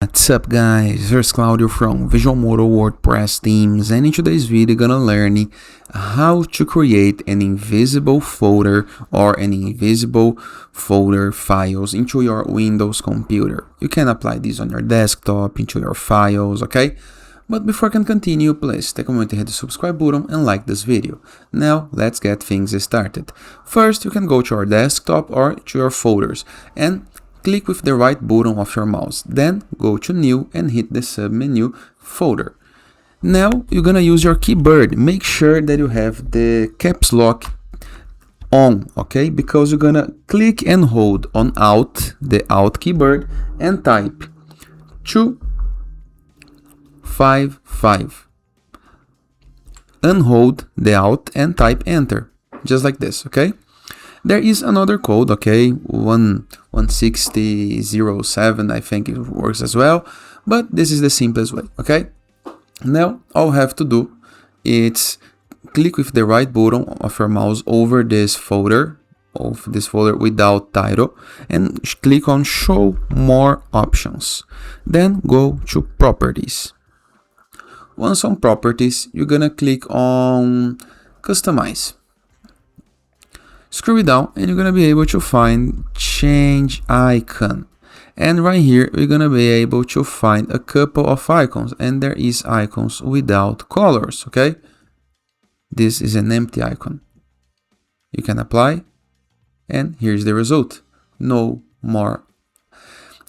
What's up guys, here's Claudio from Visualmodo WordPress themes, and in today's video gonna learn how to create an invisible folder or an invisible folder files into your Windows computer. You can apply this on your desktop, into your files, okay? But before I can continue, please take a moment to hit the subscribe button and like this video. Now let's get things started. First, you can go to your desktop or to your folders and click with the right button of your mouse, then go to New and hit the sub-menu Folder. Now you're gonna use your keyboard. Make sure that you have the caps lock on, okay? Because you're gonna click and hold on Alt, the Alt keyboard, and type 255. Unhold the Alt and type Enter, just like this, okay? There is another code, okay, 16007, I think it works as well, but this is the simplest way, okay? Now, all you have to do is click with the right button of your mouse over this folder, without title, and click on Show More Options. Then go to Properties. Once on Properties, you're gonna click on Customize. Scroll it down and you're gonna be able to find Change Icon, and right here we're gonna be able to find a couple of icons, and there is icons without colors, okay? This is an empty icon. You can apply, and here's the result. No more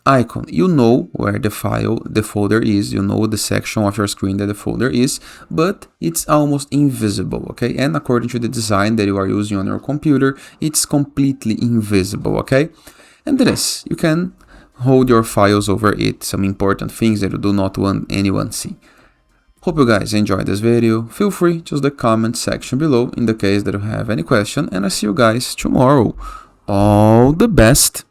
icon. You know where the folder is, you know the section of your screen that the folder is, but it's almost invisible, okay? And according to the design that you are using on your computer, it's completely invisible, okay? And this, you can hold your files over it, some important things that you do not want anyone see. Hope you guys enjoyed this video. Feel free to use the comment section below in the case that you have any question, and I'll see you guys tomorrow. All the best!